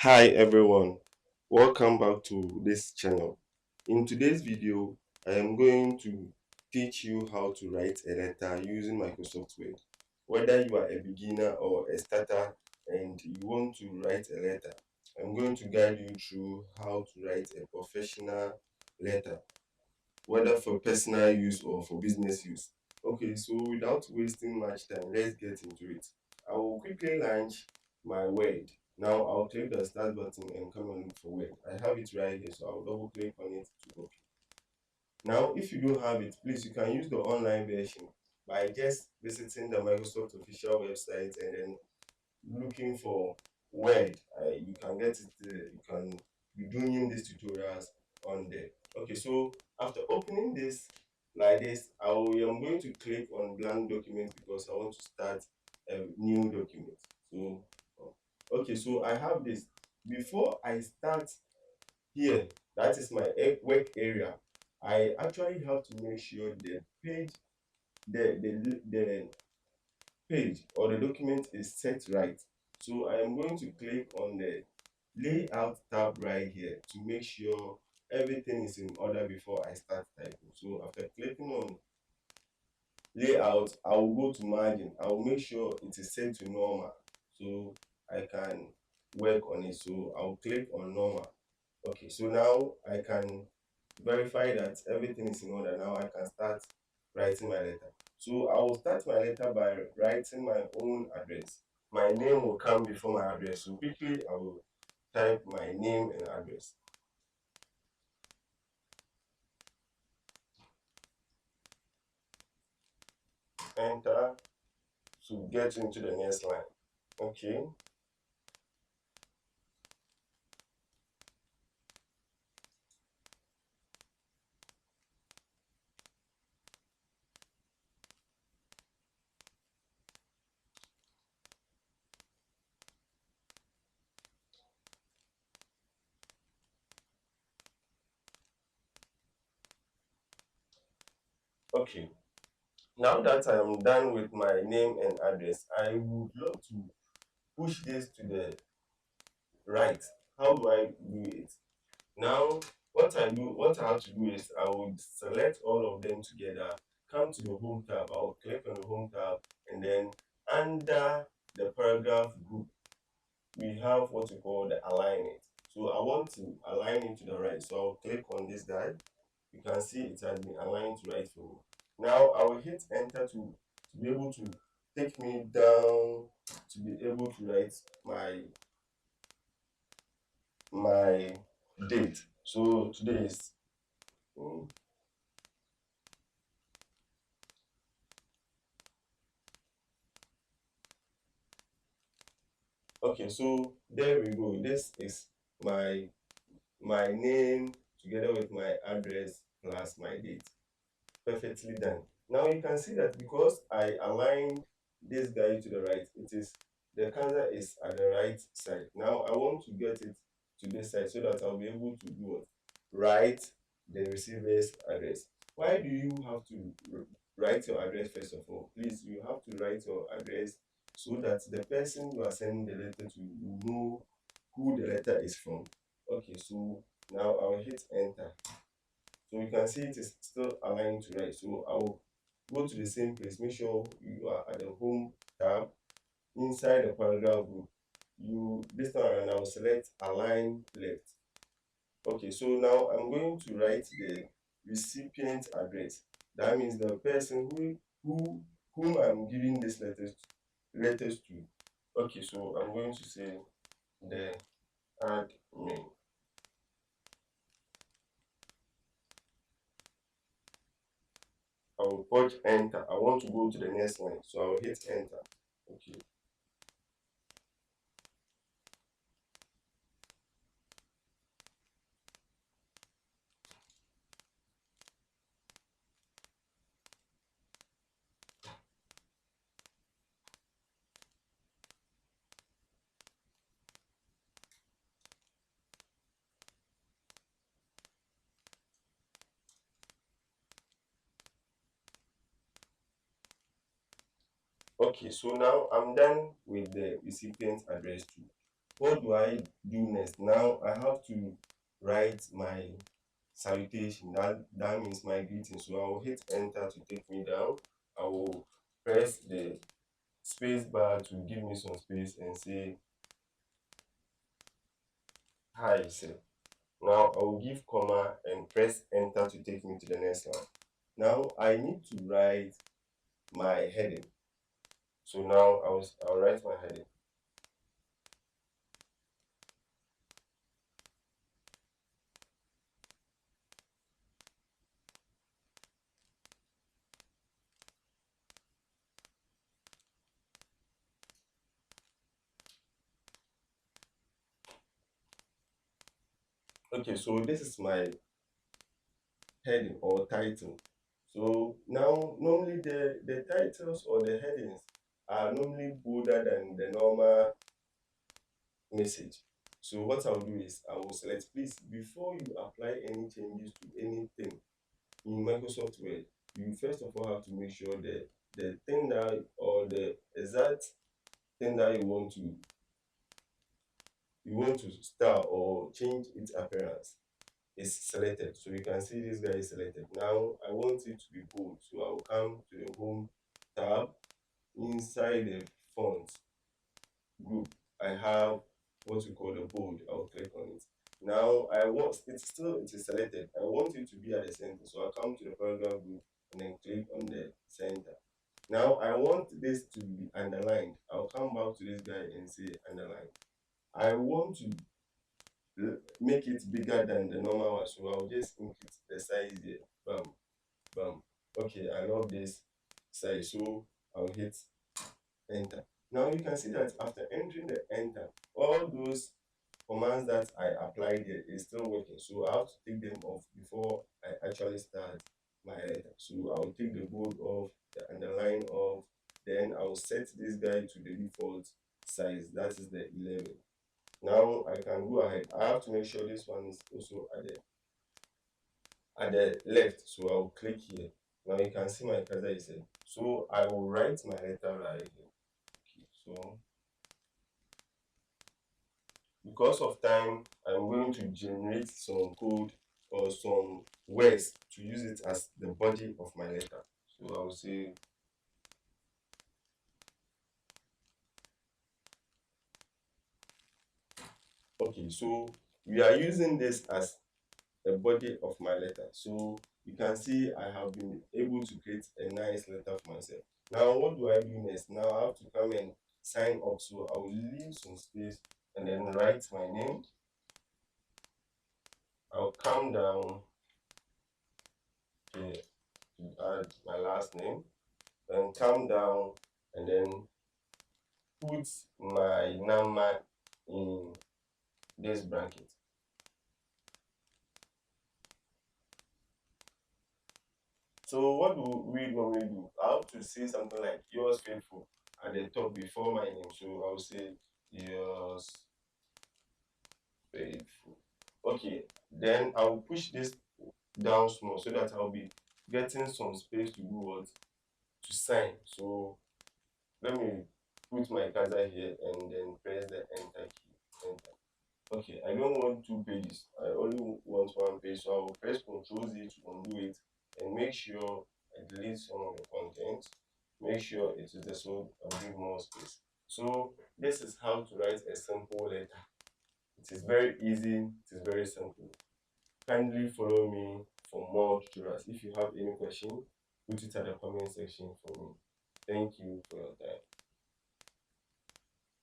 Hi everyone, welcome back to this channel. In today's video, I am going to teach you how to write a letter using Microsoft Word. Whether you are a beginner or a starter and you want to write a letter, I'm going to guide you through how to write a professional letter, whether for personal use or for business use. Okay, so without wasting much time, let's get into it. I will quickly launch my Word. Now I'll click the start button and come and look for Word. I have it right here, so I'll double click on it to open. Now, if you don't have it, please you can use the online version by just visiting the Microsoft official website and then looking for Word. You can get it. You can be doing these tutorials on there. Okay, so after opening this like this, am going to click on blank document because I want to start a new document. So, okay, so I have this. Before I start here, that is my work area. I actually have to make sure the page, the page or the document is set right. So I am going to click on the layout tab right here to make sure everything is in order before I start typing. So after clicking on layout, I will go to margin. I will make sure it is set to normal so I can work on it. So I'll click on normal. Okay, so now I can verify that everything is in order. Now I can start writing my letter. So I will start my letter by writing my own address. My name will come before my address. So quickly I will type my name and address. Enter to get into the next line. Okay. Okay. Now that I am done with my name and address, I would love to push this to the right. How do I do it? Now, what I have to do is I would select all of them together, come to the home tab, I'll click on the home tab, and then under the paragraph group, we have what we call the alignment. So I want to align it to the right. So I'll click on this guy. You can see it has been aligned to right for me. Now I will hit enter to be able to take me down to be able to write my date. So today is mm, okay, so there we go. This is my my name together with my address plus my date. Perfectly done. Now you can see that because I aligned this guy to the right, it is the cursor is at the right side. Now I want to get it to this side so that I'll be able to do what? Write the receiver's address. Why do you have to write your address first of all? Please, you have to write your address so that the person you are sending the letter to will know who the letter is from. Okay, so now I'll hit enter. So you can see it is still aligned to right. So I'll go to the same place. Make sure you are at the home tab inside the paragraph group. This time around I will select align left. Okay, so now I'm going to write the recipient address. That means the person whom I'm giving this letters to. Okay, so I'm going to say the admin. I will put enter. I want to go to the next line, so I will hit enter. Okay. Okay, so now I'm done with the recipient address too. What do I do next? Now I have to write my salutation. That means my greeting. So I will hit enter to take me down. I will press the space bar to give me some space and say hi sir. Now I will give comma and press enter to take me to the next line. Now I need to write my heading. So now I'll write my heading. Okay, so this is my heading or title. So now normally the titles or the headings are normally bolder than the normal message. So what I'll do is I will select, please, before you apply any changes to anything in Microsoft Word, you first of all have to make sure that the thing that or the exact thing that you want to style or change its appearance is selected. So you can see this guy is selected. Now I want it to be bold. So I will come to the home tab. Inside the font group, I have what we call the bold. I will click on it. Now it is selected. I want it to be at the center. So I'll come to the paragraph group and then click on the center. Now I want this to be underlined. I'll come back to this guy and say underline. I want to make it bigger than the normal one, so I'll just increase the size here. Bam, bam. Okay, I love this size, so I'll hit enter. Now you can see that after entering the enter, all those commands that I applied here is still working. So I have to take them off before I actually start my letter. So I'll take the bold off, the underline off, then I'll set this guy to the default size, that is the 11. Now I can go ahead. I have to make sure this one is also at the left. So I'll click here. Now you can see my cursor is here. So I will write my letter right here. Okay, so because of time, I'm going to generate some code or some words to use it as the body of my letter. So I'll say, okay, so we are using this as the body of my letter. So you can see I have been able to create a nice letter for myself. Now what do I do next? Now I have to come and sign up. So I will leave some space and then write my name. I'll come down here to add my last name, then come down and then put my number in this bracket. So what do we normally do? I have to say something like yours faithful at the top before my name. So I'll say yours faithful. Okay, then I'll push this down small so that I'll be getting some space to do what? To sign. So let me put my cursor here and then press the enter key. Enter. Okay, I don't want two pages. I only want one page. So I will press Ctrl Z to undo it and make sure I delete some of the content. Make sure it is the same and give more space. So this is how to write a simple letter. It is very easy. It is very simple. Kindly follow me for more tutorials. If you have any question, put it at the comment section for me. Thank you for your time.